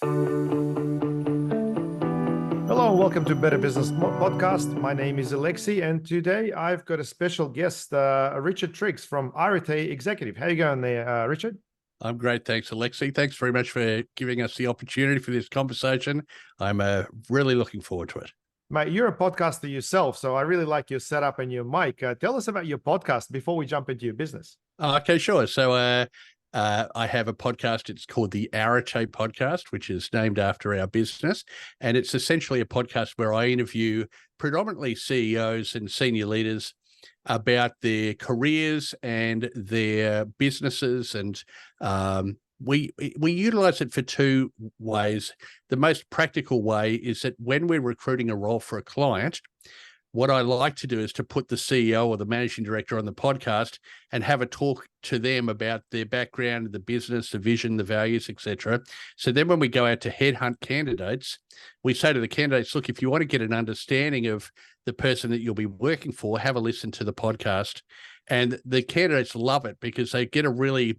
Hello, and welcome to Better Business Podcast. My name is Alexei, and today I've got a special guest, Richard Triggs from Arete Executive. How you going there, Richard? I'm great. Thanks, Alexei. Thanks very much for giving us the opportunity for this conversation. I'm really looking forward to it. Mate, you're a podcaster yourself, so I really like your setup and your mic. Tell us about your podcast before we jump into your business. Okay, sure. So I have a podcast. It's called the Arete Podcast, which is named after our business. And it's essentially a podcast where I interview predominantly CEOs and senior leaders about their careers and their businesses. And we utilize it for two ways. The most practical way is that when we're recruiting a role for a client, what I like to do is to put the CEO or the managing director on the podcast and have a talk to them about their background, the business, the vision, the values, etc. So then when we go out to headhunt candidates, we say to the candidates, look, if you want to get an understanding of the person that you'll be working for, have a listen to the podcast. And the candidates love it because they get a really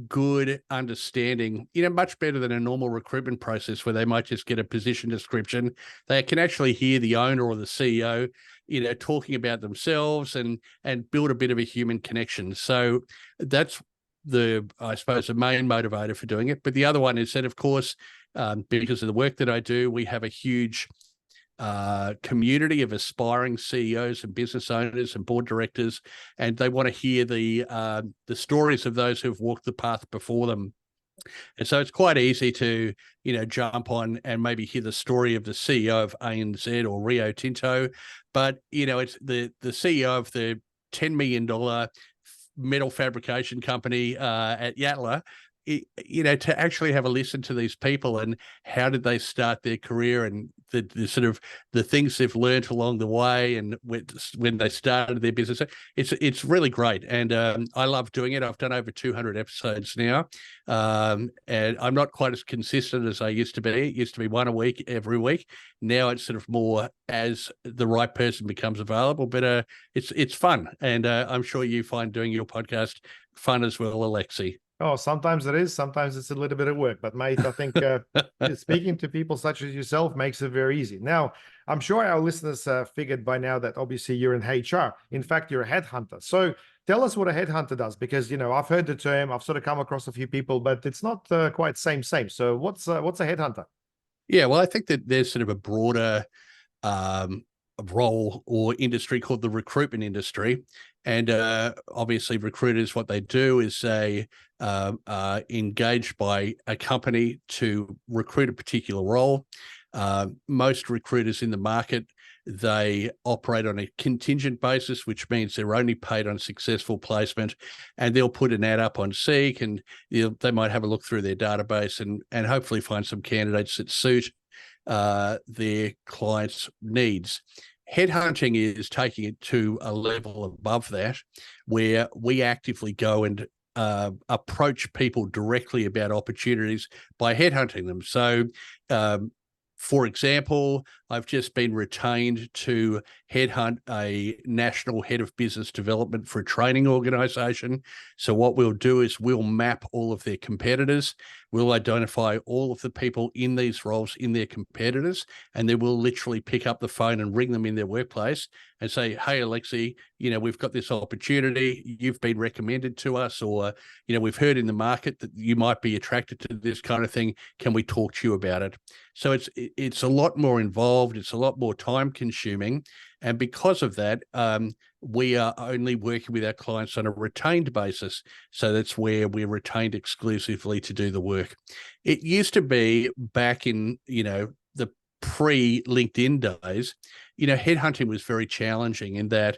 good understanding, much better than a normal recruitment process where they might just get a position description. They can actually hear the owner or the CEO, talking about themselves and build a bit of a human connection. So that's I suppose, the main motivator for doing it. But the other one is that, of course, because of the work that I do, we have a huge community of aspiring CEOs and business owners and board directors, and they want to hear the stories of those who've walked the path before them. And so it's quite easy to, jump on and maybe hear the story of the CEO of ANZ or Rio Tinto, but it's the CEO of the $10 million metal fabrication company at Yatala. To actually have a listen to these people and how did they start their career and the sort of the things they've learned along the way and when they started their business. It's really great. And I love doing it. I've done over 200 episodes now. And I'm not quite as consistent as I used to be. It used to be one a week, every week. Now it's sort of more as the right person becomes available, but it's fun. And I'm sure you find doing your podcast fun as well, Alexei. Oh, sometimes it is. Sometimes it's a little bit of work. But, mate, I think speaking to people such as yourself makes it very easy. Now, I'm sure our listeners figured by now that obviously you're in HR. In fact, you're a headhunter. So tell us what a headhunter does, because, I've heard the term. I've sort of come across a few people, but it's not quite same. So what's a headhunter? Yeah, well, I think that there's sort of a broader role or industry called the recruitment industry. And obviously recruiters, what they do is they are engaged by a company to recruit a particular role. Most recruiters in the market, they operate on a contingent basis, which means they're only paid on successful placement, and they'll put an ad up on Seek, and they might have a look through their database and hopefully find some candidates that suit their clients' needs. Headhunting is taking it to a level above that, where we actively go and approach people directly about opportunities by headhunting them. So, for example, I've just been retained to headhunt a national head of business development for a training organization. So what we'll do is we'll map all of their competitors. We'll identify all of the people in these roles in their competitors, and then we'll literally pick up the phone and ring them in their workplace and say, hey, Alexei, we've got this opportunity. You've been recommended to us, or, we've heard in the market that you might be attracted to this kind of thing. Can we talk to you about it? So it's a lot more involved. It's a lot more time consuming. And because of that, we are only working with our clients on a retained basis. So that's where we're retained exclusively to do the work. It used to be back in, the pre-LinkedIn days, headhunting was very challenging in that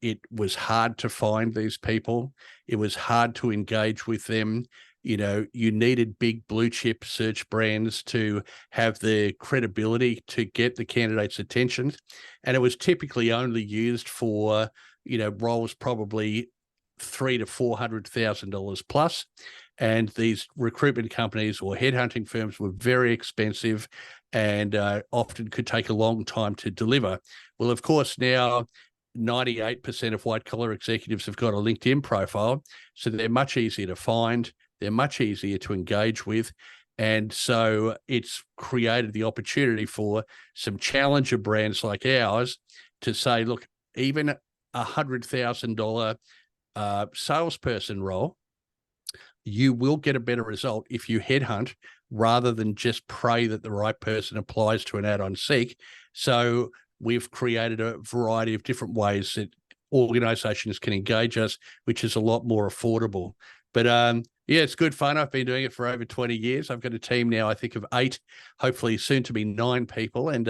it was hard to find these people. It was hard to engage with them. You needed big blue chip search brands to have the credibility to get the candidate's attention. And it was typically only used for, roles probably $300,000 to $400,000 plus. And these recruitment companies or headhunting firms were very expensive and often could take a long time to deliver. Well, of course, now 98% of white collar executives have got a LinkedIn profile, so they're much easier to find. They're much easier to engage with. And so it's created the opportunity for some challenger brands like ours to say, look, even $100,000 salesperson role, you will get a better result if you headhunt rather than just pray that the right person applies to an ad on Seek. So we've created a variety of different ways that organizations can engage us, which is a lot more affordable. But yeah, it's good fun. I've been doing it for over 20 years. I've got a team now, I think, of 8, hopefully soon to be 9 people. And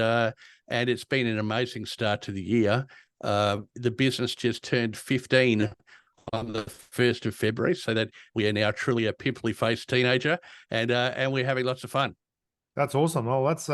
it's been an amazing start to the year. The business just turned 15 on the 1st of February, so that we are now truly a pimply-faced teenager, and we're having lots of fun. That's awesome. Oh, that's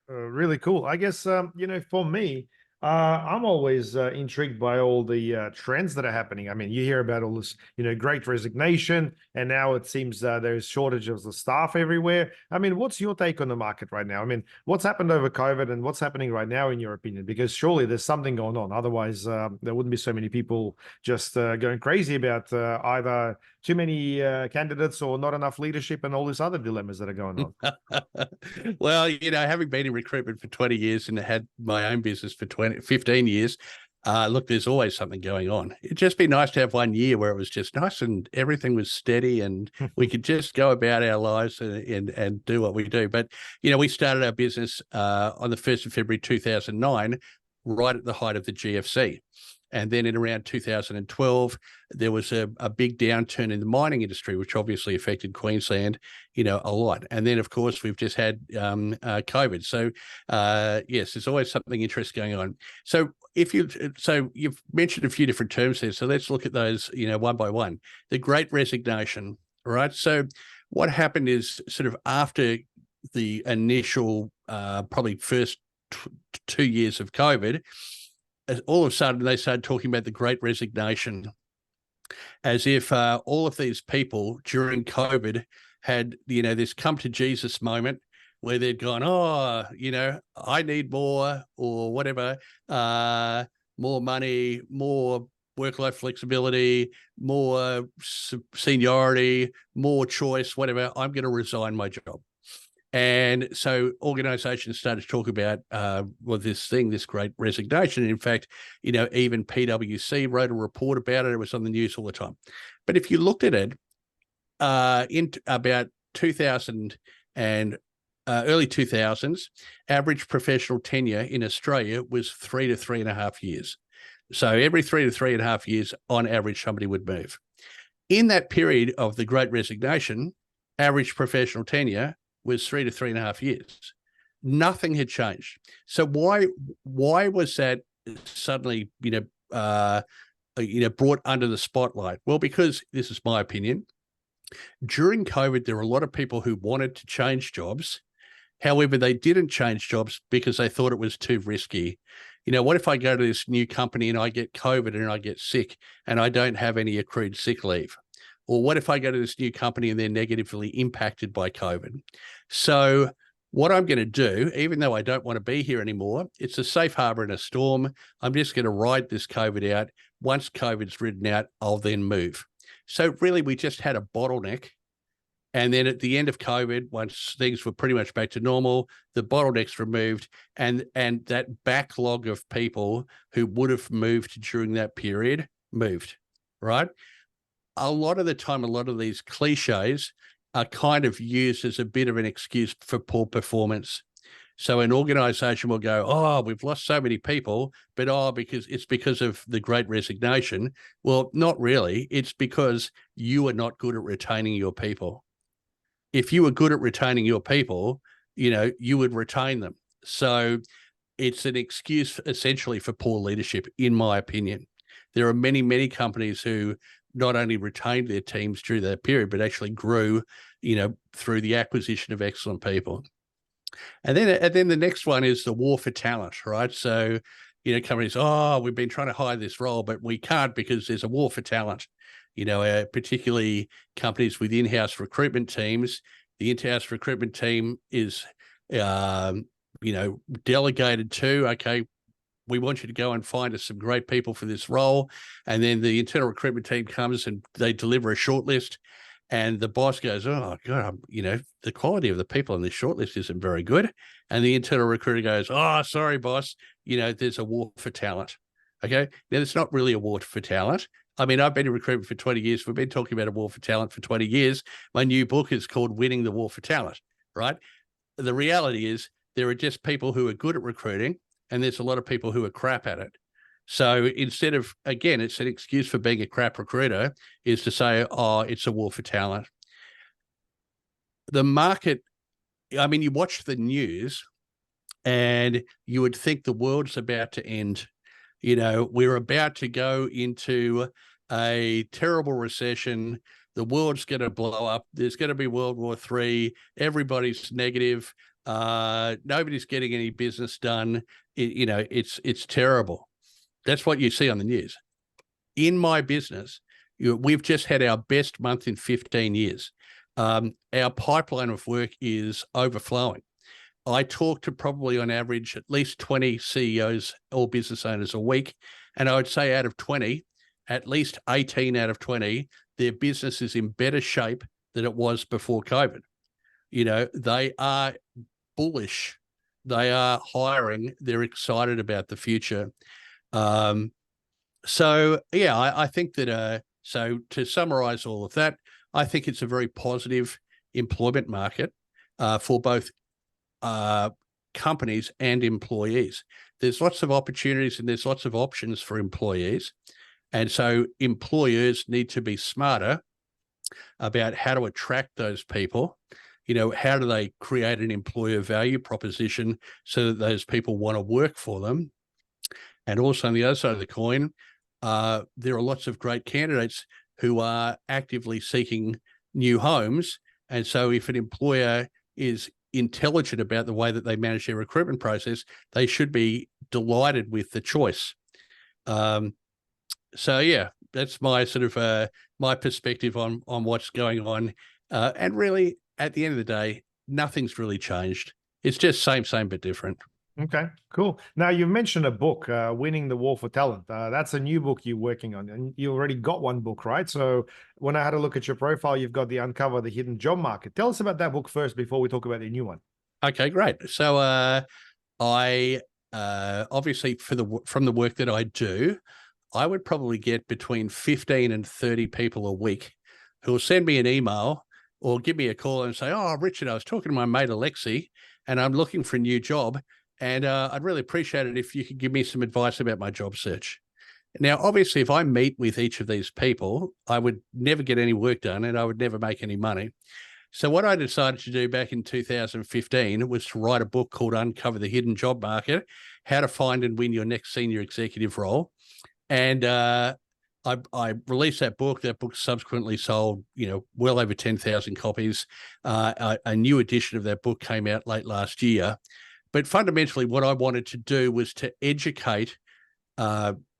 really cool. I guess, for me, I'm always intrigued by all the trends that are happening. I mean, you hear about all this, great resignation, and now it seems there's shortages of staff everywhere. I mean, what's your take on the market right now? I mean, what's happened over COVID and what's happening right now, in your opinion? Because surely there's something going on. Otherwise, there wouldn't be so many people just going crazy about either too many candidates or not enough leadership and all these other dilemmas that are going on. Well, having been in recruitment for 20 years and had my own business for 15 years, look, there's always something going on. It'd just be nice to have one year where it was just nice and everything was steady and we could just go about our lives and do what we do. But, we started our business on the 1st of February 2009, right at the height of the GFC. And then in around 2012, there was a big downturn in the mining industry, which obviously affected Queensland, a lot. And then, of course, we've just had COVID. So, yes, there's always something interesting going on. So you've mentioned a few different terms there. So let's look at those, one by one. The Great Resignation, right? So what happened is sort of after the initial, probably first 2 years of COVID, all of a sudden they started talking about the Great Resignation, as if all of these people during COVID had, this come to Jesus moment where they'd gone, I need more, or whatever, more money, more work-life flexibility, more seniority, more choice, whatever. I'm going to resign my job. And so organizations started to talk about this Great Resignation. In fact, even PwC wrote a report about it. It was on the news all the time. But if you looked at it in about 2000 and early 2000s, average professional tenure in Australia was 3 to 3.5 years. So every 3 to 3.5 years, on average, somebody would move. In that period of the Great Resignation, average professional tenure was 3 to 3.5 years. Nothing had changed. So why was that suddenly, brought under the spotlight? Well, because, this is my opinion, during COVID, there were a lot of people who wanted to change jobs. However, they didn't change jobs because they thought it was too risky. What if I go to this new company and I get COVID and I get sick and I don't have any accrued sick leave? Or what if I go to this new company and they're negatively impacted by COVID? So what I'm going to do, even though I don't want to be here anymore, it's a safe harbor in a storm. I'm just going to ride this COVID out. Once COVID's ridden out, I'll then move. So really, we just had a bottleneck. And then at the end of COVID, once things were pretty much back to normal, the bottlenecks removed, and that backlog of people who would have moved during that period moved, right? A lot of the time, a lot of these cliches are kind of used as a bit of an excuse for poor performance. So an organization will go, oh, we've lost so many people, but because of the Great Resignation. Well, not really. It's because you are not good at retaining your people. If you were good at retaining your people, you would retain them. So it's an excuse essentially for poor leadership, in my opinion. There are many, many companies who not only retained their teams during that period, but actually grew, through the acquisition of excellent people. And then the next one is the war for talent, right? So, companies, we've been trying to hire this role, but we can't because there's a war for talent. Particularly companies with in-house recruitment teams. The in-house recruitment team is, delegated to, okay, we want you to go and find us some great people for this role. And then the internal recruitment team comes and they deliver a shortlist. and the boss goes, "Oh God, the quality of the people on this shortlist isn't very good," and the internal recruiter goes, "Oh, sorry, boss, there's a war for talent." Okay, now it's not really a war for talent. I mean, I've been in recruitment for 20 years. We've been talking about a war for talent for 20 years. My new book is called Winning the War for Talent, right? The reality is there are just people who are good at recruiting, and there's a lot of people who are crap at it. So instead of, again, it's an excuse for being a crap recruiter, is to say, oh, it's a war for talent. The market, I mean, you watch the news and you would think the world's about to end. We're about to go into a terrible recession. The world's going to blow up. There's going to be World War III. Everybody's negative. Nobody's getting any business done. It's terrible. That's what you see on the news. In my business, we've just had our best month in 15 years. Our pipeline of work is overflowing. I talk to probably on average at least 20 CEOs or business owners a week. And I would say out of 20, at least 18 out of 20, their business is in better shape than it was before COVID. They are bullish. They are hiring. They're excited about the future. I think that, so to summarize all of that, I think it's a very positive employment market for both companies and employees. There's lots of opportunities and there's lots of options for employees. And so employers need to be smarter about how to attract those people. How do they create an employer value proposition so that those people want to work for them? And also on the other side of the coin, there are lots of great candidates who are actively seeking new homes. And so if an employer is intelligent about the way that they manage their recruitment process, they should be delighted with the choice. That's my sort of my perspective on what's going on. And really, at the end of the day, nothing's really changed. It's just same, but different. Okay, cool. Now, you mentioned a book, Winning the War for Talent. That's a new book you're working on, and you already got one book, right? So when I had a look at your profile, you've got the Uncover the Hidden Job Market. Tell us about that book first before we talk about the new one. Okay, great. So I obviously from the work that I do, I would probably get between 15 and 30 people a week who will send me an email or give me a call and say, "Oh, Richard, I was talking to my mate Alexei, and I'm looking for a new job. And I'd really appreciate it if you could give me some advice about my job search." Now, obviously, if I meet with each of these people, I would never get any work done and I would never make any money. So what I decided to do back in 2015 was to write a book called Uncover the Hidden Job Market, How to Find and Win Your Next Senior Executive Role. And I released that book. That book subsequently sold, well over 10,000 copies. A new edition of that book came out late last year. But fundamentally, what I wanted to do was to educate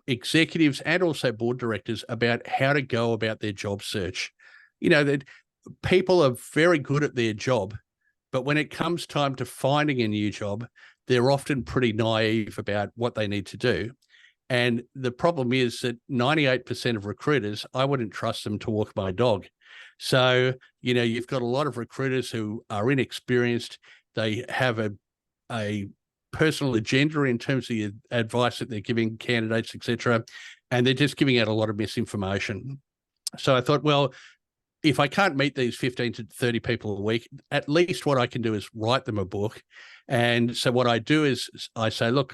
executives and also board directors about how to go about their job search. That people are very good at their job, but when it comes time to finding a new job, they're often pretty naive about what they need to do. And the problem is that 98% of recruiters, I wouldn't trust them to walk my dog. So, you've got a lot of recruiters who are inexperienced. They have a personal agenda in terms of the advice that they're giving candidates, etc. And they're just giving out a lot of misinformation. So I thought, well, if I can't meet these 15 to 30 people a week, at least what I can do is write them a book. And so what I do is I say, "Look,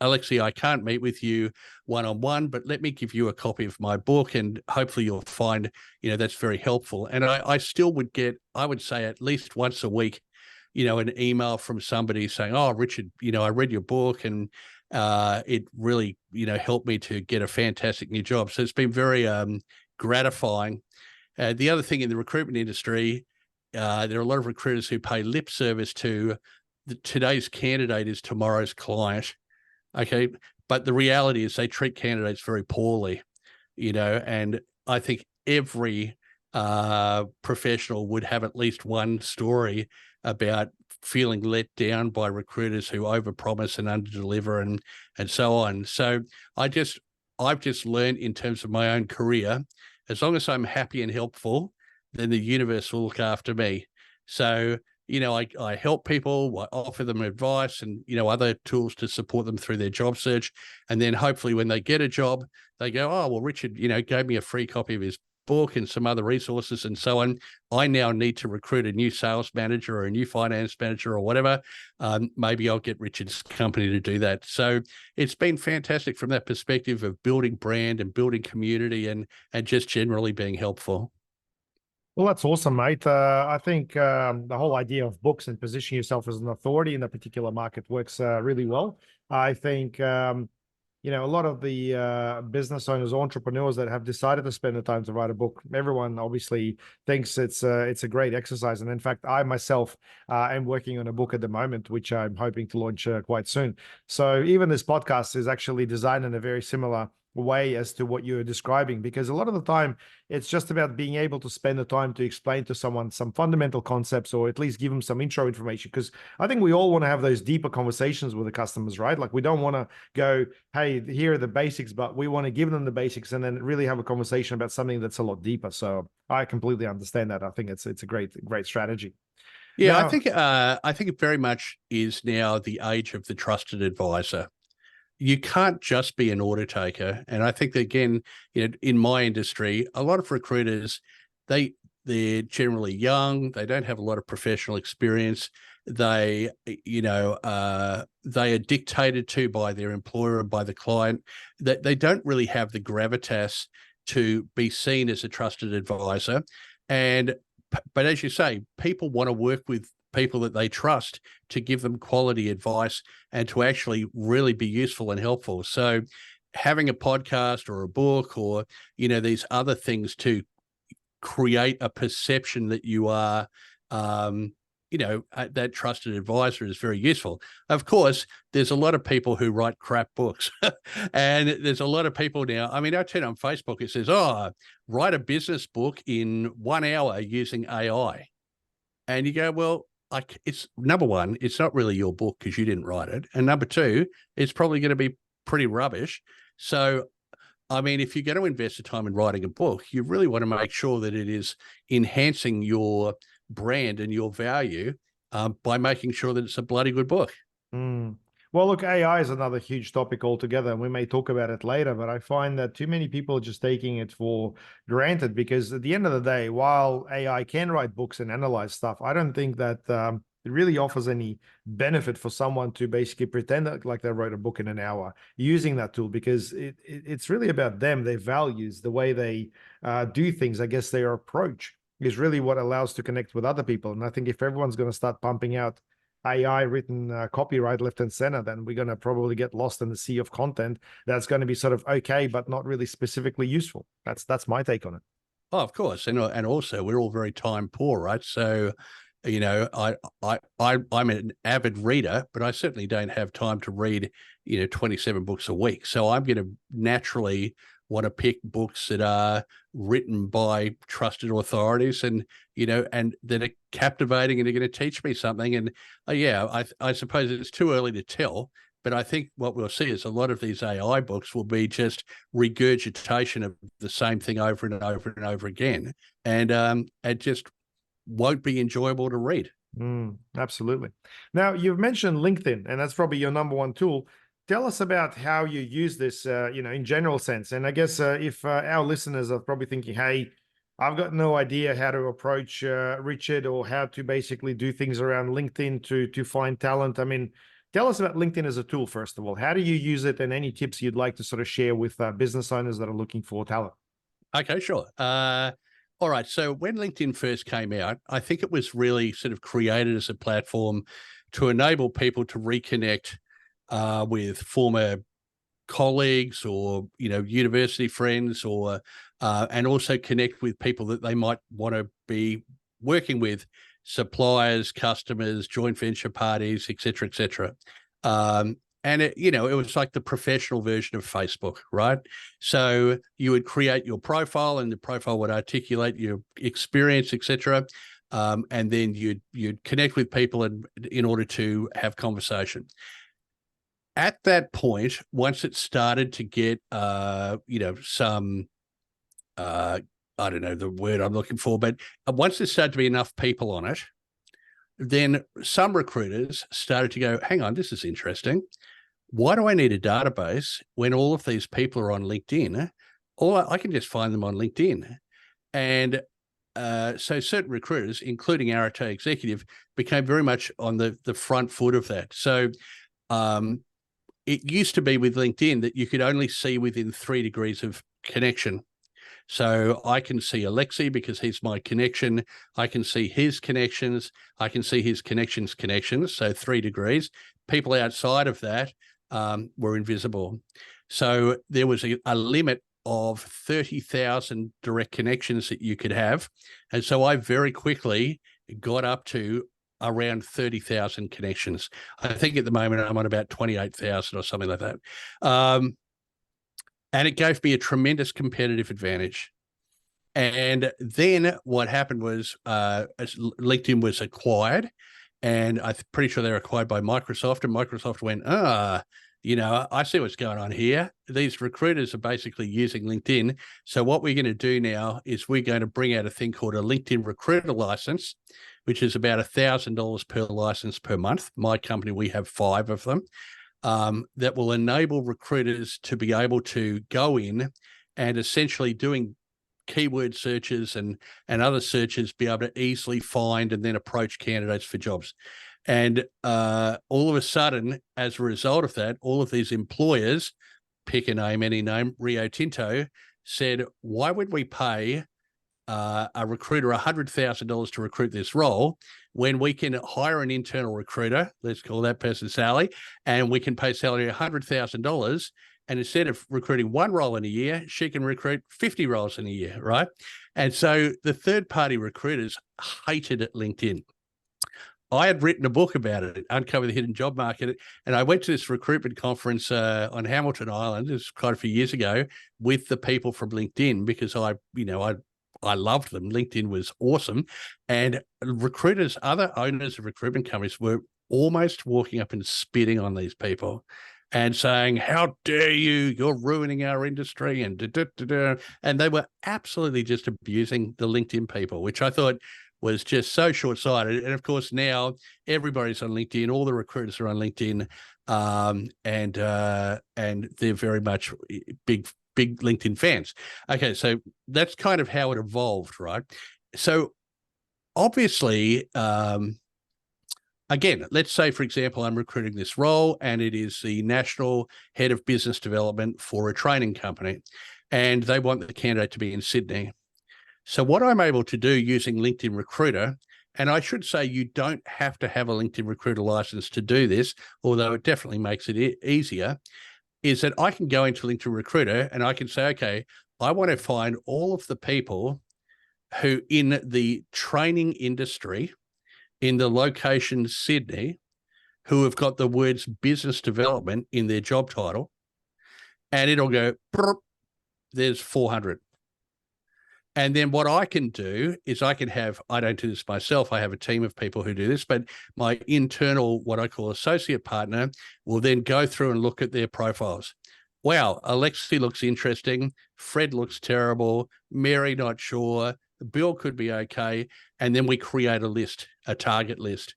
Alexei, I can't meet with you one-on-one, but let me give you a copy of my book and hopefully you'll find, that's very helpful." And I still would get, I would say at least once a week, an email from somebody saying, "Oh, Richard, I read your book and it really, helped me to get a fantastic new job." So it's been very gratifying. The other thing in the recruitment industry, there are a lot of recruiters who pay lip service to today's candidate is tomorrow's client. Okay. But the reality is they treat candidates very poorly, and I think every professional would have at least one story about feeling let down by recruiters who overpromise and underdeliver and so on. So I've just learned in terms of my own career, as long as I'm happy and helpful, then the universe will look after me. So, I help people, I offer them advice and, other tools to support them through their job search. And then hopefully when they get a job, they go, oh, well, Richard, gave me a free copy of his book and some other resources and so on. I now need to recruit a new sales manager or a new finance manager or whatever. Maybe I'll get Richard's company to do that. So it's been fantastic from that perspective of building brand and building community and just generally being helpful. Well, that's awesome, mate. I think the whole idea of books and positioning yourself as an authority in a particular market works really well. I think a lot of the business owners, entrepreneurs that have decided to spend the time to write a book, everyone obviously thinks it's a great exercise. And in fact, I myself am working on a book at the moment, which I'm hoping to launch quite soon. So even this podcast is actually designed in a very similar way as to what you're describing, because a lot of the time it's just about being able to spend the time to explain to someone some fundamental concepts, or at least give them some intro information, because I think we all want to have those deeper conversations with the customers, right? Like, we don't want to go, hey, here are the basics, but we want to give them the basics and then really have a conversation about something that's a lot deeper. So I completely understand that. I think it's a great strategy. Yeah, Now, I think it very much is now the age of the trusted advisor. You can't just be an order taker. And I think that, again, in my industry, a lot of recruiters, they're generally young. They don't have a lot of professional experience. They are dictated to by their employer and by the client. That they don't really have the gravitas to be seen as a trusted advisor. But as you say, people want to work with people that they trust to give them quality advice and to actually really be useful and helpful. So having a podcast or a book or, these other things to create a perception that you are, that trusted advisor is very useful. Of course, there's a lot of people who write crap books and there's a lot of people now. I mean, I turn on Facebook, it says, write a business book in 1 hour using AI. And you go, well, it's number one, it's not really your book because you didn't write it. And number two, it's probably going to be pretty rubbish. So, I mean, if you're going to invest the time in writing a book, you really want to make sure that it is enhancing your brand and your value by making sure that it's a bloody good book. Well, look, AI is another huge topic altogether, and we may talk about it later, but I find that too many people are just taking it for granted, because at the end of the day, while AI can write books and analyze stuff, I don't think that it really offers any benefit for someone to basically pretend that, like, they wrote a book in an hour using that tool, because it's really about them, their values, the way they do things. I guess their approach is really what allows to connect with other people. And I think if everyone's going to start pumping out AI written copyright left and center, then we're going to probably get lost in the sea of content that's going to be sort of okay, but not really specifically useful. That's my take on it. Oh, of course. And also we're all very time poor, right? So, I'm an avid reader, but I certainly don't have time to read, 27 books a week. So I'm going to naturally want to pick books that are written by trusted authorities and, and that are captivating and are going to teach me something. And I suppose it's too early to tell, but I think what we'll see is a lot of these AI books will be just regurgitation of the same thing over and over and over again. And it just won't be enjoyable to read. Absolutely. Now, you've mentioned LinkedIn, and that's probably your number one tool. Tell us about how you use this, in general sense. And I guess if our listeners are probably thinking, hey, I've got no idea how to approach Richard, or how to basically do things around LinkedIn to find talent. I mean, tell us about LinkedIn as a tool, first of all. How do you use it, and any tips you'd like to sort of share with business owners that are looking for talent? Okay, sure. All right. So when LinkedIn first came out, I think it was really sort of created as a platform to enable people to reconnect with former colleagues or, university friends, or and also connect with people that they might want to be working with, suppliers, customers, joint venture parties, et cetera, et cetera. And it was like the professional version of Facebook, right? So you would create your profile, and the profile would articulate your experience, et cetera. And then you'd connect with people in order to have conversation. At that point, once it started to get, some, I don't know the word I'm looking for, but once there started to be enough people on it, then some recruiters started to go, hang on, this is interesting. Why do I need a database when all of these people are on LinkedIn? Or I can just find them on LinkedIn. And so certain recruiters, including Arete Executive, became very much on the front foot of that. So it used to be with LinkedIn that you could only see within 3 degrees of connection. So I can see Alexei because he's my connection. I can see his connections. I can see his connections. So 3 degrees. People outside of that were invisible. So there was a limit of 30,000 direct connections that you could have. And so I very quickly got up to around 30,000 connections. I think at the moment I'm on about 28,000 or something like that. And it gave me a tremendous competitive advantage. And then what happened was LinkedIn was acquired, and I'm pretty sure they were acquired by Microsoft, and Microsoft went, I see what's going on here. These recruiters are basically using LinkedIn. So what we're going to do now is we're going to bring out a thing called a LinkedIn recruiter license, which is about $1,000 per license per month. My company, we have 5 of them. That will enable recruiters to be able to go in and essentially doing keyword searches and other searches, be able to easily find and then approach candidates for jobs. And all of a sudden, as a result of that, all of these employers, pick a name, any name, Rio Tinto, said, why would we pay a recruiter $100,000 to recruit this role when we can hire an internal recruiter, let's call that person Sally, and we can pay Sally $100,000, and instead of recruiting 1 role in a year, she can recruit 50 roles in a year, right? And so the third-party recruiters hated LinkedIn. I had written a book about it, Uncover the Hidden Job Market, and I went to this recruitment conference on Hamilton Island, it was quite a few years ago, with the people from LinkedIn, because I loved them. LinkedIn was awesome. And recruiters, other owners of recruitment companies were almost walking up and spitting on these people and saying, how dare you, you're ruining our industry, and and they were absolutely just abusing the LinkedIn people, which I thought was just so short-sighted. And of course, now everybody's on LinkedIn, all the recruiters are on LinkedIn, and they're very much big LinkedIn fans. Okay, so that's kind of how it evolved, right? So obviously, again, let's say, for example, I'm recruiting this role and it is the national head of business development for a training company, and they want the candidate to be in Sydney. So what I'm able to do using LinkedIn Recruiter, and I should say you don't have to have a LinkedIn Recruiter license to do this, although it definitely makes it easier, is that I can go into LinkedIn Recruiter and I can say, okay, I want to find all of the people who in the training industry in the location Sydney who have got the words business development in their job title, and it'll go, there's 400. And then what I can do is I don't do this myself, I have a team of people who do this, but my internal, what I call associate partner, will then go through and look at their profiles. Wow, Alexei looks interesting, Fred looks terrible, Mary not sure, Bill could be okay, and then we create a list, a target list.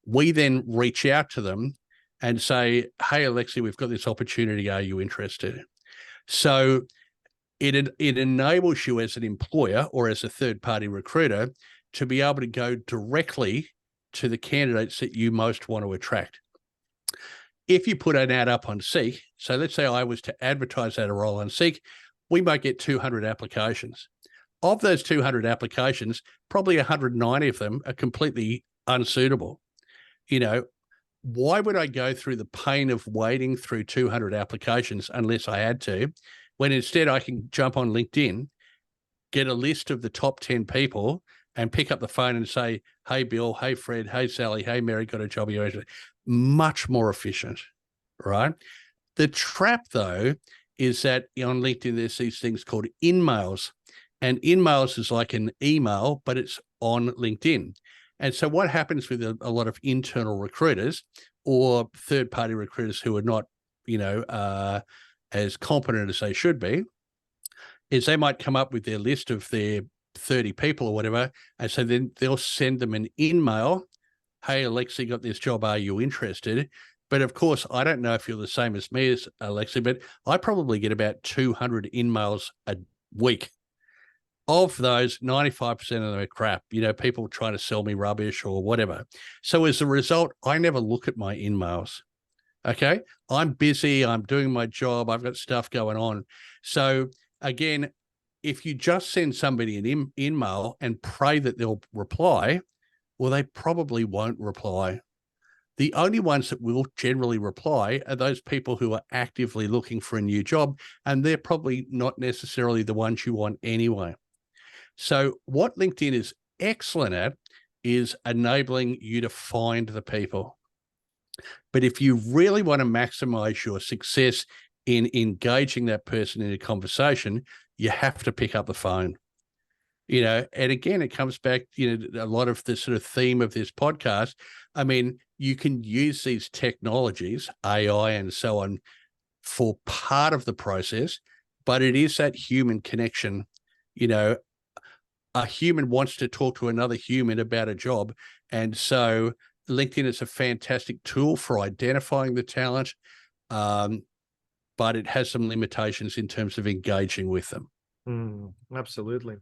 We then reach out to them and say, hey, Alexei, we've got this opportunity, are you interested? So it enables you as an employer or as a third-party recruiter to be able to go directly to the candidates that you most want to attract. If you put an ad up on Seek, so let's say I was to advertise that role on Seek, we might get 200 applications. Of those 200 applications, probably 190 of them are completely unsuitable. Why would I go through the pain of wading through 200 applications unless I had to, when instead I can jump on LinkedIn, get a list of the top 10 people and pick up the phone and say, hey, Bill, hey, Fred, hey, Sally, hey, Mary, got a job here. Much more efficient, right? The trap, though, is that on LinkedIn, there's these things called in-mails. And in-mails is like an email, but it's on LinkedIn. And so what happens with a lot of internal recruiters or third-party recruiters who are not, as competent as they should be, is they might come up with their list of their 30 people or whatever. And so then they'll send them an email. Hey, Alexei got this job. Are you interested? But of course, I don't know if you're the same as me, as Alexei, but I probably get about 200 emails a week. Of those, 95% of them are crap, people trying to sell me rubbish or whatever. So as a result, I never look at my emails. Okay. I'm busy. I'm doing my job. I've got stuff going on. So again, if you just send somebody an email and pray that they'll reply, well, they probably won't reply. The only ones that will generally reply are those people who are actively looking for a new job, and they're probably not necessarily the ones you want anyway. So what LinkedIn is excellent at is enabling you to find the people. But if you really want to maximize your success in engaging that person in a conversation, you have to pick up the phone. And again, it comes back, a lot of the sort of theme of this podcast. I mean, you can use these technologies, AI and so on, for part of the process, but it is that human connection. A human wants to talk to another human about a job. And so LinkedIn is a fantastic tool for identifying the talent, but it has some limitations in terms of engaging with them. Absolutely.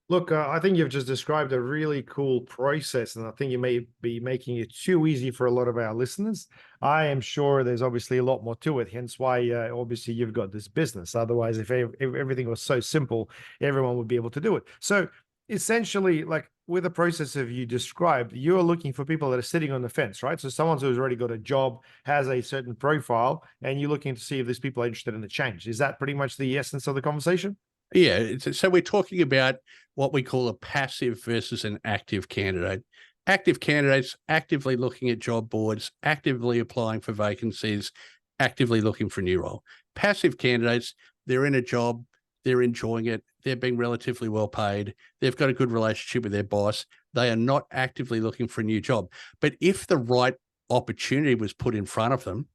Look, I think you've just described a really cool process, and I think you may be making it too easy for a lot of our listeners. I am sure there's obviously a lot more to it, hence why obviously you've got this business. Otherwise, if everything was so simple, everyone would be able to do it. So essentially, like with the process of you described, you're looking for people that are sitting on the fence, right? So someone who's already got a job, has a certain profile, and you're looking to see if these people are interested in the change. Is that pretty much the essence of the conversation? Yeah. So we're talking about what we call a passive versus an active candidate. Active candidates actively looking at job boards, actively applying for vacancies, actively looking for a new role. Passive candidates, they're in a job, they're enjoying it, they're being relatively well paid, they've got a good relationship with their boss, they are not actively looking for a new job. But if the right opportunity was put in front of them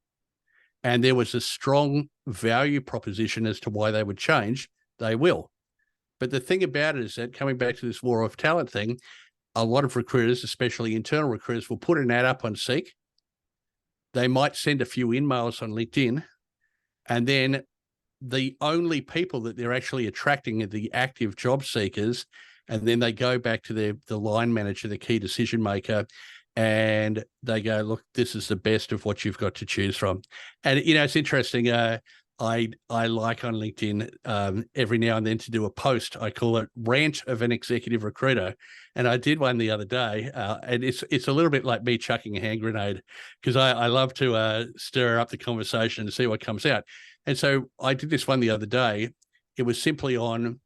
and there was a strong value proposition as to why they would change, they will. But the thing about it is that, coming back to this war of talent thing, a lot of recruiters, especially internal recruiters, will put an ad up on Seek. They might send a few emails on LinkedIn, and then the only people that they're actually attracting are the active job seekers. And then they go back to the line manager, the key decision maker, and they go, look, this is the best of what you've got to choose from. And, it's interesting. I like on LinkedIn every now and then to do a post. I call it Rant of an Executive Recruiter. And I did one the other day. And it's a little bit like me chucking a hand grenade, because I love to stir up the conversation and see what comes out. And so I did this one the other day. It was simply on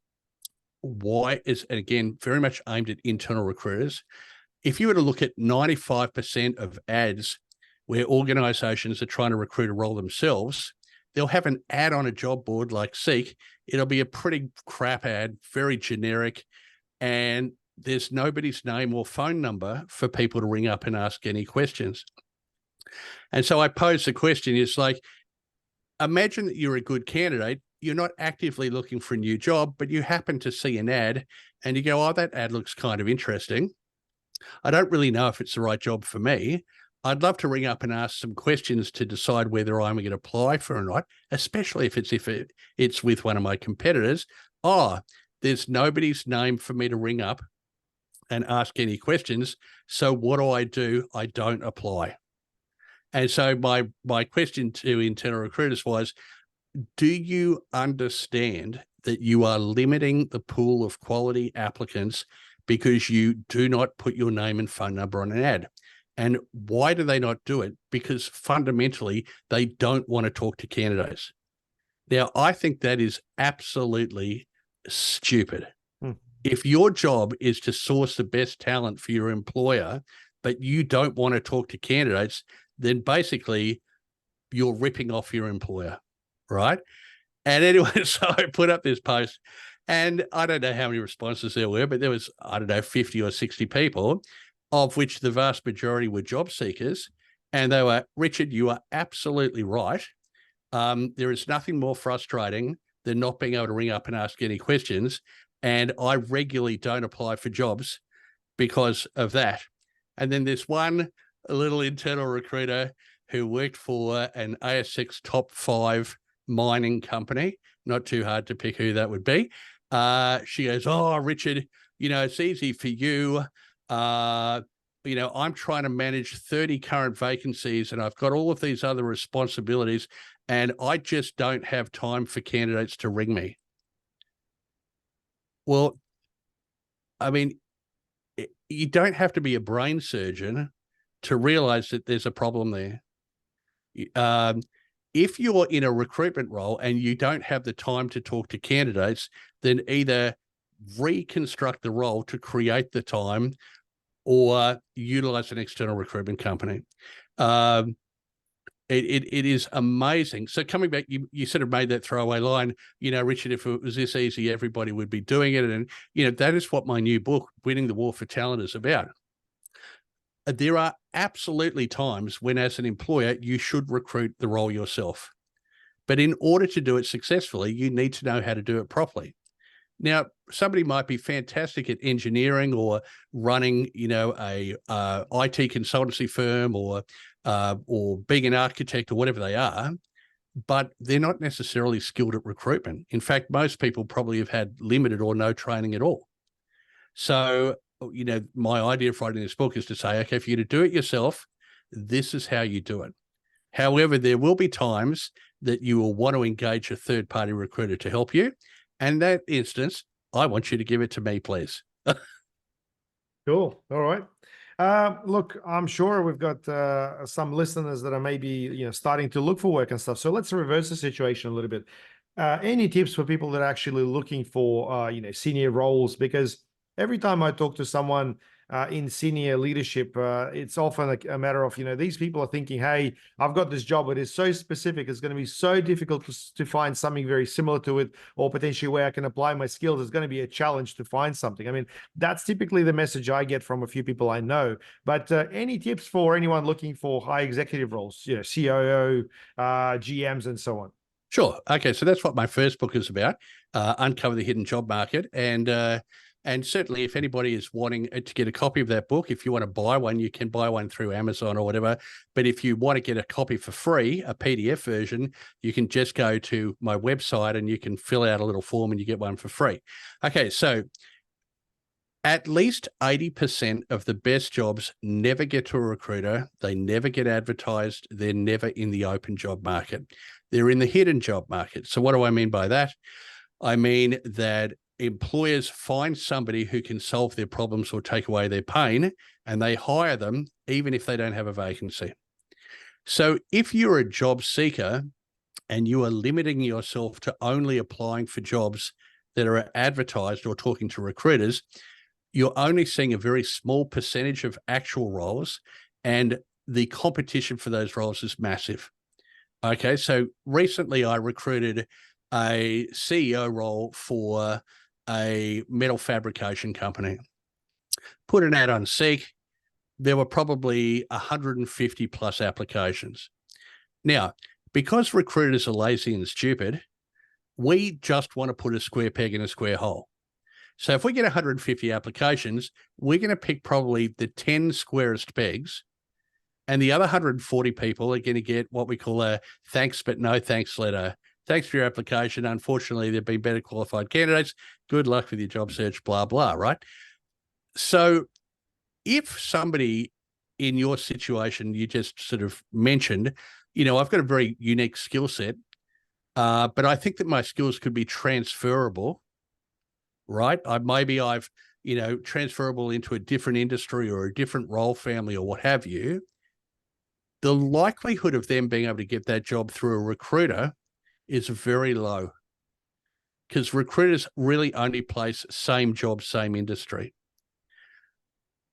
why is, and again, very much aimed at internal recruiters. If you were to look at 95% of ads where organizations are trying to recruit a role themselves, they'll have an ad on a job board like Seek. It'll be a pretty crap ad, very generic, and there's nobody's name or phone number for people to ring up and ask any questions. And so I posed the question, it's like, imagine that you're a good candidate, you're not actively looking for a new job, but you happen to see an ad and you go, oh, that ad looks kind of interesting. I don't really know if it's the right job for me. I'd love to ring up and ask some questions to decide whether I'm going to apply for or not, especially if it's with one of my competitors. Oh, there's nobody's name for me to ring up and ask any questions. So what do? I don't apply. And so my question to internal recruiters was, do you understand that you are limiting the pool of quality applicants because you do not put your name and phone number on an ad? And why do they not do it? Because fundamentally, they don't want to talk to candidates. Now, I think that is absolutely stupid. If your job is to source the best talent for your employer, but you don't want to talk to candidates, then basically you're ripping off your employer, right? And anyway, so I put up this post, and I don't know how many responses there were, but there was, 50 or 60 people, of which the vast majority were job seekers. And they were, Richard, you are absolutely right. There is nothing more frustrating than not being able to ring up and ask any questions. And I regularly don't apply for jobs because of that. And then there's one little internal recruiter who worked for an ASX top 5 mining company. Not too hard to pick who that would be. She goes, "Oh, Richard, it's easy for you. I'm trying to manage 30 current vacancies and I've got all of these other responsibilities and I just don't have time for candidates to ring me." Well, I mean, you don't have to be a brain surgeon to realize that there's a problem there. If you're in a recruitment role and you don't have the time to talk to candidates, then either reconstruct the role to create the time or utilize an external recruitment company. It is amazing. So coming back, you sort of made that throwaway line, Richard, if it was this easy, everybody would be doing it. And, that is what my new book, Winning the War for Talent, is about. There are absolutely times when, as an employer, you should recruit the role yourself. But in order to do it successfully, you need to know how to do it properly. Now, somebody might be fantastic at engineering or running, a IT consultancy firm or being an architect or whatever they are, but they're not necessarily skilled at recruitment. In fact, most people probably have had limited or no training at all. So, my idea of writing this book is to say, okay, for you to do it yourself, this is how you do it. However, there will be times that you will want to engage a third-party recruiter to help you. And in that instance, I want you to give it to me, please. Cool. All right. Look, I'm sure we've got some listeners that are maybe starting to look for work and stuff. So let's reverse the situation a little bit. Any tips for people that are actually looking for senior roles? Because every time I talk to someone in senior leadership, it's often a matter of, these people are thinking, hey, I've got this job, but it's so specific. It's going to be so difficult to find something very similar to it, or potentially where I can apply my skills. It's going to be a challenge to find something. I mean, that's typically the message I get from a few people I know. But any tips for anyone looking for high executive roles, COO, GMs, and so on? Sure. Okay. So that's what my first book is about, Uncover the Hidden Job Market. And certainly if anybody is wanting to get a copy of that book, if you want to buy one, you can buy one through Amazon or whatever. But if you want to get a copy for free, a PDF version, you can just go to my website and you can fill out a little form and you get one for free. Okay. So at least 80% of the best jobs never get to a recruiter. They never get advertised. They're never in the open job market. They're in the hidden job market. So what do I mean by that? I mean that employers find somebody who can solve their problems or take away their pain, and they hire them even if they don't have a vacancy. So if you're a job seeker and you are limiting yourself to only applying for jobs that are advertised or talking to recruiters, you're only seeing a very small percentage of actual roles, and the competition for those roles is massive. Okay, so recently I recruited a CEO role for a metal fabrication company. Put an ad on Seek. There were probably 150 plus applications. Now, because recruiters are lazy and stupid, we just want to put a square peg in a square hole. So if we get 150 applications, we're going to pick probably the 10 squarest pegs, and the other 140 people are going to get what we call a thanks but no thanks letter. Thanks for your application. Unfortunately, there've been better qualified candidates. Good luck with your job search, blah, blah, right? So if somebody in your situation you just sort of mentioned, I've got a very unique skill set, but I think that my skills could be transferable, right? I've transferable into a different industry or a different role family or what have you. The likelihood of them being able to get that job through a recruiter is very low, because recruiters really only place same job, same industry.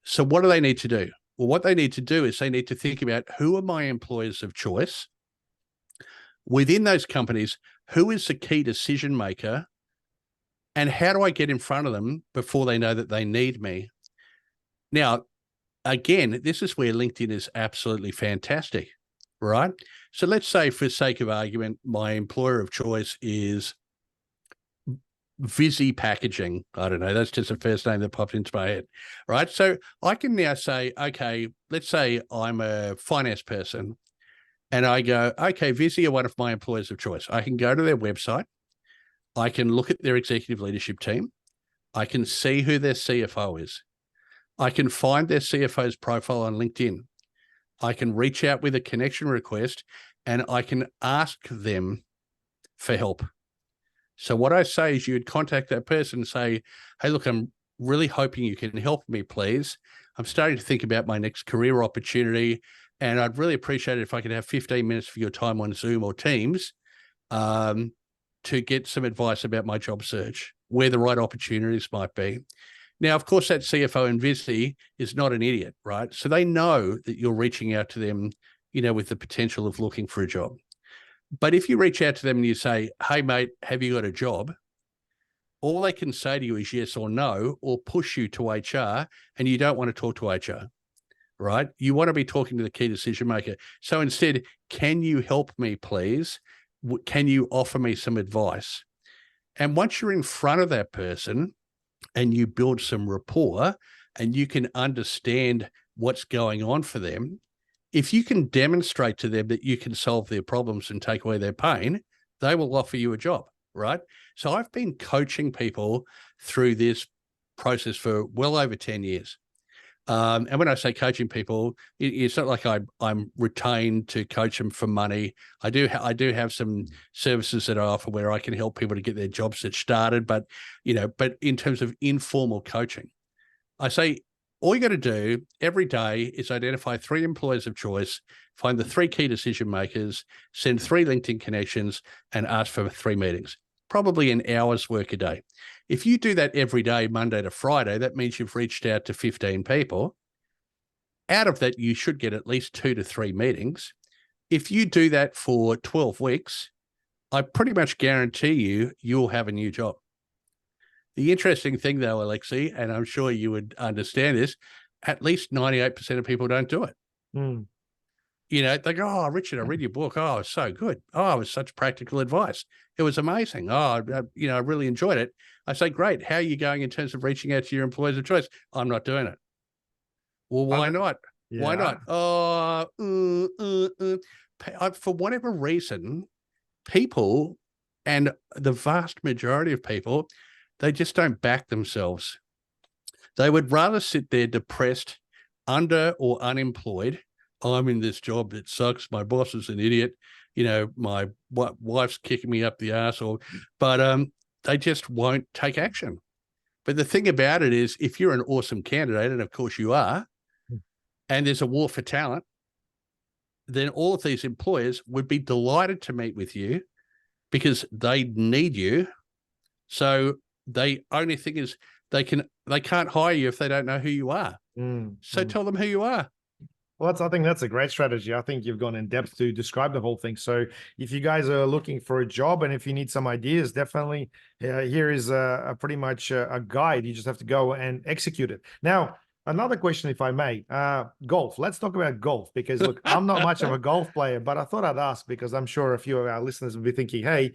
So what do they need to do? Well, what they need to do is they need to think about, who are my employers of choice? Within those companies, who is the key decision maker? And how do I get in front of them before they know that they need me? Now, again, this is where LinkedIn is absolutely fantastic, right? So let's say, for sake of argument, my employer of choice is Visi Packaging. I don't know. That's just the first name that popped into my head, right? So I can now say, okay, let's say I'm a finance person and I go, okay, Visi are one of my employers of choice. I can go to their website. I can look at their executive leadership team. I can see who their CFO is. I can find their CFO's profile on LinkedIn. I can reach out with a connection request and I can ask them for help. So what I say is you'd contact that person and say, hey, look, I'm really hoping you can help me, please. I'm starting to think about my next career opportunity, and I'd really appreciate it if I could have 15 minutes of your time on Zoom or Teams to get some advice about my job search, where the right opportunities might be. Now, of course, that CFO in Visi is not an idiot, right? So they know that you're reaching out to them, with the potential of looking for a job. But if you reach out to them and you say, hey, mate, have you got a job? All they can say to you is yes or no, or push you to HR, and you don't want to talk to HR, right? You want to be talking to the key decision maker. So instead, can you help me, please? Can you offer me some advice? And once you're in front of that person and you build some rapport and you can understand what's going on for them, if you can demonstrate to them that you can solve their problems and take away their pain, they will offer you a job, right? So I've been coaching people through this process for well over 10 years. And when I say coaching people, it's not like I'm retained to coach them for money. I do have some services that I offer where I can help people to get their job search started. But in terms of informal coaching, I say all you got to do every day is identify 3 employers of choice, find the 3 key decision makers, send 3 LinkedIn connections, and ask for 3 meetings. Probably an hour's work a day. If you do that every day, Monday to Friday, that means you've reached out to 15 people. Out of that, you should get at least 2 to 3 meetings. If you do that for 12 weeks, I pretty much guarantee you'll have a new job. The interesting thing, though, Alexei, and I'm sure you would understand this, at least 98% of people don't do it. Mm. They go, oh, Richard, I read your book. Oh, it was so good. Oh, it was such practical advice. It was amazing. Oh, I really enjoyed it. I say, great. How are you going in terms of reaching out to your employers of choice? I'm not doing it. Well, why not? Yeah. Why not? Oh, for whatever reason, people, and the vast majority of people, they just don't back themselves. They would rather sit there depressed, under or unemployed. I'm in this job that sucks. My boss is an idiot. My wife's kicking me up the ass, but they just won't take action. But the thing about it is, if you're an awesome candidate, and of course you are, and there's a war for talent, then all of these employers would be delighted to meet with you because they need you. So the only thing is they can't hire you if they don't know who you are. So tell them who you are. Well, I think that's a great strategy. I think you've gone in depth to describe the whole thing. So if you guys are looking for a job and if you need some ideas, definitely here is a pretty much a guide. You just have to go and execute it. Now, another question, if I may, golf. Let's talk about golf because look, I'm not much of a golf player, but I thought I'd ask because I'm sure a few of our listeners will be thinking, hey,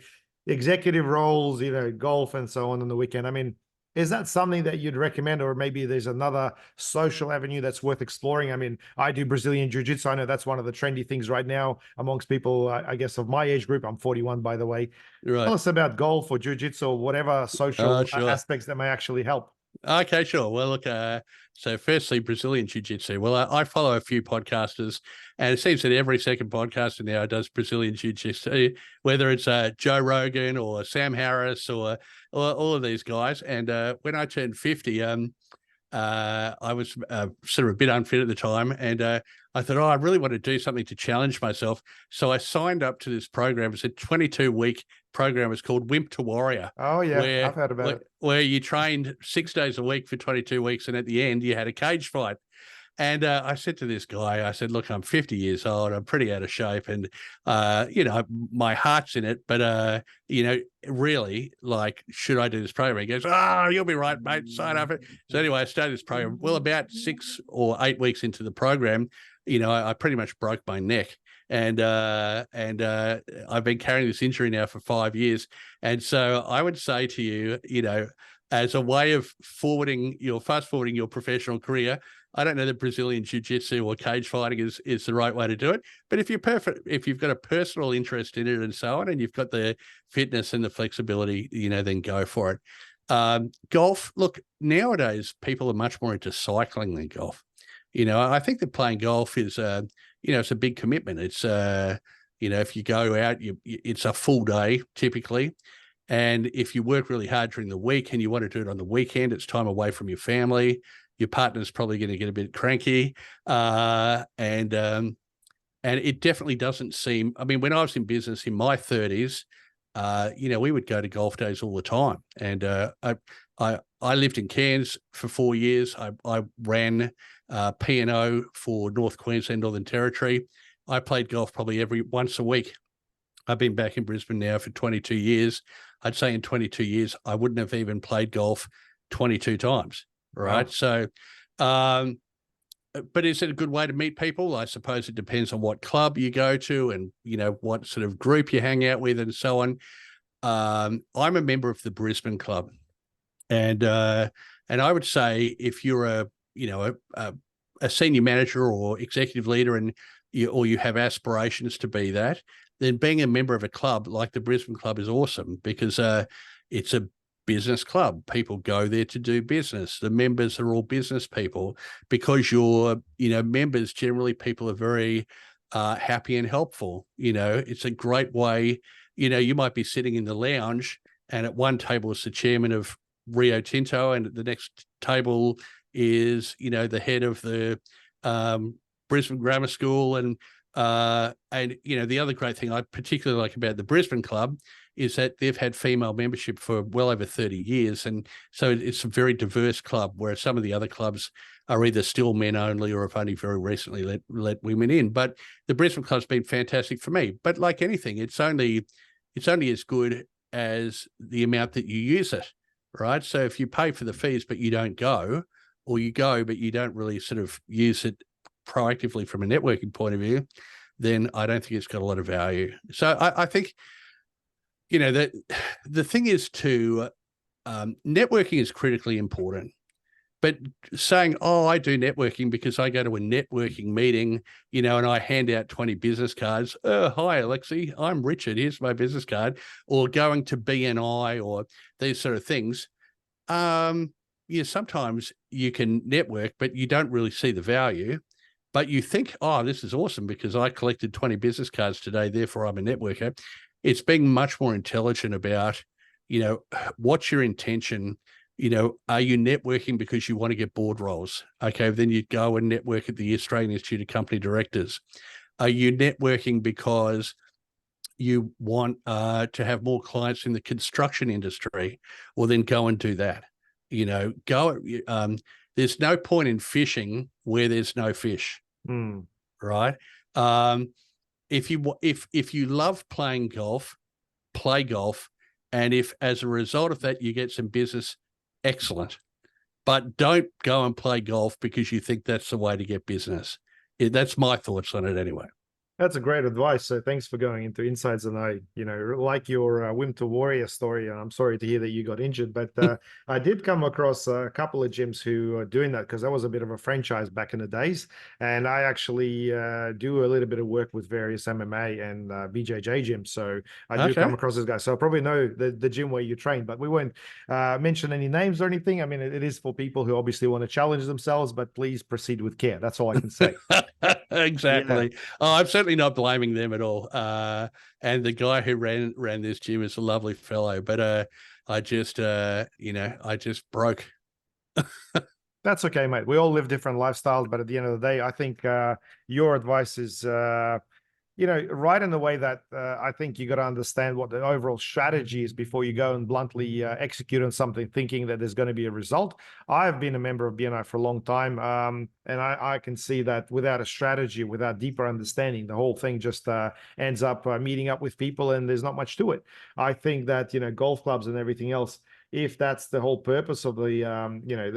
executive roles, golf and so on the weekend. I mean, is that something that you'd recommend, or maybe there's another social avenue that's worth exploring? I mean, I do Brazilian Jiu-Jitsu. I know that's one of the trendy things right now amongst people, I guess, of my age group. I'm 41, by the way. Right. Tell us about golf or Jiu-Jitsu or whatever social Sure. aspects that may actually help. Okay, sure. Well, look, so firstly, Brazilian Jiu-Jitsu. Well, I follow a few podcasters, and it seems that every second podcaster now does Brazilian Jiu-Jitsu, whether it's Joe Rogan or Sam Harris or all of these guys. And when I turned 50, I was sort of a bit unfit at the time, and I thought, I really want to do something to challenge myself. So I signed up to this program. It's a 22-week program. It's called Wimp to Warrior. Oh, yeah, I've heard about it. Where you trained 6 days a week for 22 weeks, and at the end, you had a cage fight. And I said to this guy, I said, look, I'm 50 years old. I'm pretty out of shape. And, my heart's in it. But, really, like, should I do this program? He goes, you'll be right, mate. Sign up. So anyway, I started this program. Well, about 6 or 8 weeks into the program, I pretty much broke my neck. And I've been carrying this injury now for 5 years. And so I would say to you, as a way of fast forwarding your professional career, I don't know that Brazilian jiu-jitsu or cage fighting is the right way to do it. But if you've got a personal interest in it and so on, and you've got the fitness and the flexibility, then go for it. Golf, look, nowadays people are much more into cycling than golf. I think that playing golf is, it's a big commitment. It's, if you go out, it's a full day typically. And if you work really hard during the week and you want to do it on the weekend, it's time away from your family. Your partner's probably going to get a bit cranky. And it definitely doesn't seem, I mean, when I was in business in my 30s, we would go to golf days all the time. And I lived in Cairns for 4 years. I ran P&O for North Queensland, Northern Territory. I played golf probably once a week. I've been back in Brisbane now for 22 years. I'd say in 22 years, I wouldn't have even played golf 22 times, right? Wow. So, but is it a good way to meet people? I suppose it depends on what club you go to and, what sort of group you hang out with and so on. I'm a member of the Brisbane Club. And I would say if you're a senior manager or executive leader and you have aspirations to be that, then being a member of a club like the Brisbane Club is awesome because it's a business club. People go there to do business. The members are all business people because your members, generally people are very happy and helpful. It's a great way. You might be sitting in the lounge and at one table is the chairman of Rio Tinto, and at the next table is, the head of the Brisbane Grammar School. And the other great thing I particularly like about the Brisbane Club is that they've had female membership for well over 30 years. And so it's a very diverse club, whereas some of the other clubs are either still men only or have only very recently let women in. But the Brisbane Club's been fantastic for me. But like anything, it's only as good as the amount that you use it. Right. So if you pay for the fees, but you don't go, or you go, but you don't really sort of use it proactively from a networking point of view, then I don't think it's got a lot of value. So I think, that the thing is networking is critically important. But saying, I do networking because I go to a networking meeting, and I hand out 20 business cards. Hi, Alexei, I'm Richard. Here's my business card. Or going to BNI or these sort of things. Sometimes you can network, but you don't really see the value. But you think, this is awesome because I collected 20 business cards today, therefore I'm a networker. It's being much more intelligent about, what's your intention. Are you networking because you want to get board roles? Okay, then you go and network at the Australian Institute of Company Directors. Are you networking because you want to have more clients in the construction industry? Well, then go and do that. There's no point in fishing where there's no fish, right? If you love playing golf, play golf, and if as a result of that you get some business, excellent. But don't go and play golf because you think that's the way to get business. That's my thoughts on it anyway. That's a great advice. So thanks for going into insights. And I, like your Winter Warrior story. And I'm sorry to hear that you got injured, but I did come across a couple of gyms who are doing that because that was a bit of a franchise back in the days. And I actually do a little bit of work with various MMA and BJJ gyms. So I do come across this guy. So I probably know the gym where you train, but we won't mention any names or anything. I mean, it is for people who obviously want to challenge themselves, but please proceed with care. That's all I can say. Exactly. Yeah. I'm certainly not blaming them at all. And the guy who ran this gym is a lovely fellow, but I just broke. That's okay, mate. We all live different lifestyles, but at the end of the day, I think your advice is right in the way that I think you got to understand what the overall strategy is before you go and bluntly execute on something thinking that there's going to be a result. I've been a member of BNI for a long time, and I can see that without a strategy, without deeper understanding, the whole thing just ends up meeting up with people and there's not much to it. I think that, golf clubs and everything else, if that's the whole purpose of the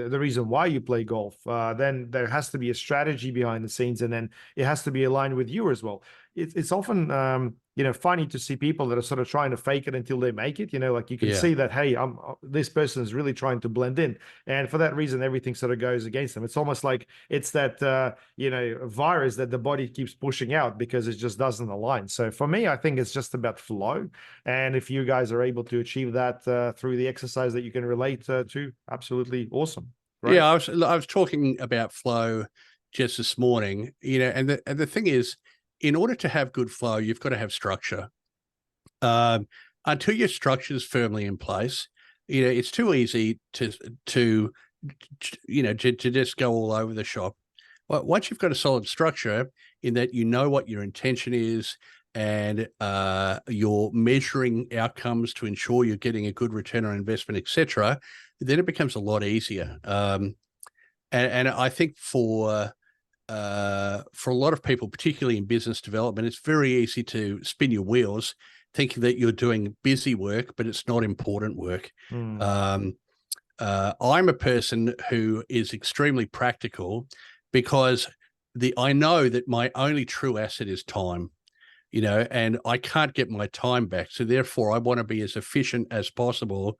the reason why you play golf, then there has to be a strategy behind the scenes, and then it has to be aligned with you as well. It's often funny to see people that are sort of trying to fake it until they make it. Like you can see that, hey, this person is really trying to blend in, and for that reason everything sort of goes against them. It's almost like it's that virus that the body keeps pushing out because it just doesn't align. So for me, I think it's just about flow, and if you guys are able to achieve that through the exercise that you can relate to, absolutely awesome. Right? Yeah, I was talking about flow just this morning, and the thing is, in order to have good flow, you've got to have structure. Until your structure is firmly in place, it's too easy to just go all over the shop. Well, once you've got a solid structure in that you know what your intention is, and you're measuring outcomes to ensure you're getting a good return on investment, etc., then it becomes a lot easier. And I think for a lot of people, particularly in business development, it's very easy to spin your wheels thinking that you're doing busy work, but it's not important work. I'm a person who is extremely practical because I know that my only true asset is time, and I can't get my time back. So therefore, I want to be as efficient as possible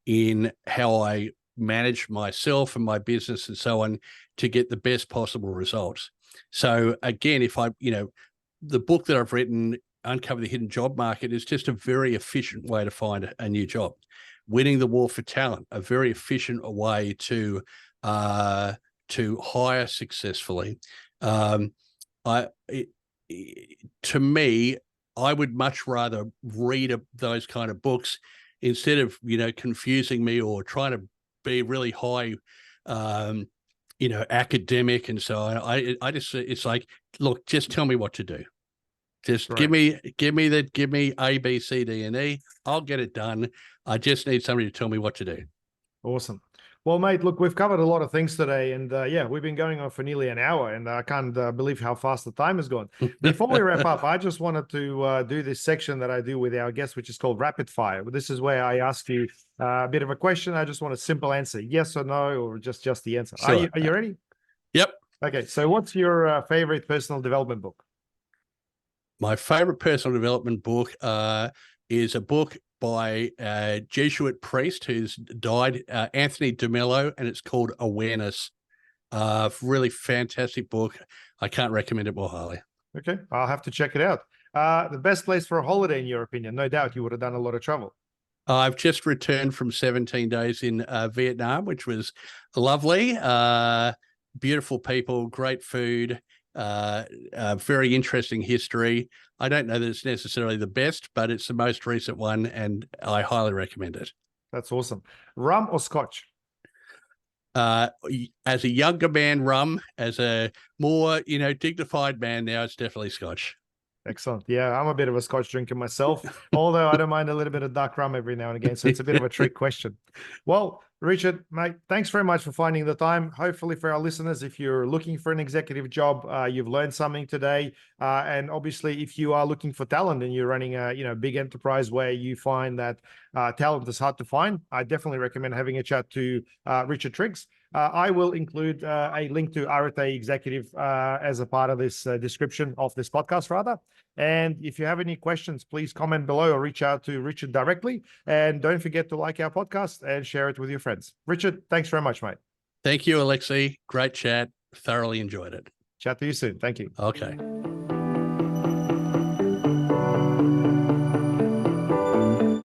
in how I manage myself and my business and so on to get the best possible results. So again, if the book that I've written, Uncover the Hidden Job Market, is just a very efficient way to find a new job. Winning the War for Talent, a very efficient way to hire successfully. To me, I would much rather read those kind of books instead of confusing me or trying to be really high academic and so on. I just, it's like, look, just tell me what to do. Just give me A, B, C, D, and E. I'll get it done. I just need somebody to tell me what to do. Awesome. Well, mate, look, we've covered a lot of things today, and we've been going on for nearly an hour, and I can't believe how fast the time has gone. Before we wrap up, I just wanted to do this section that I do with our guests, which is called Rapid Fire. This is where I ask you a bit of a question. I just want a simple answer, yes or no, or just the answer. Sure. Are you ready? Yep. Okay, so what's your favorite personal development book? My favorite personal development book is a book by a Jesuit priest who's died, Anthony DeMello, and it's called Awareness. Really fantastic book. I can't recommend it more highly. Okay, I'll have to check it out. The best place for a holiday, in your opinion? No doubt you would have done a lot of travel. I've just returned from 17 days in Vietnam, which was lovely. Beautiful people, great food, very interesting history. I don't know that it's necessarily the best, but it's the most recent one, and I highly recommend it. That's awesome. Rum or scotch? As a younger man, rum. As a more, dignified man now, it's definitely scotch. Excellent. Yeah, I'm a bit of a scotch drinker myself, although I don't mind a little bit of dark rum every now and again. So it's a bit of a trick question. Well, Richard, mate, thanks very much for finding the time. Hopefully for our listeners, if you're looking for an executive job, you've learned something today. And obviously, if you are looking for talent and you're running a big enterprise where you find that talent is hard to find, I definitely recommend having a chat to Richard Triggs. I will include a link to Arete Executive as a part of this description of this podcast, rather. And if you have any questions, please comment below or reach out to Richard directly. And don't forget to like our podcast and share it with your friends. Richard, thanks very much, mate. Thank you, Alexei. Great chat. Thoroughly enjoyed it. Chat to you soon. Thank you. Okay.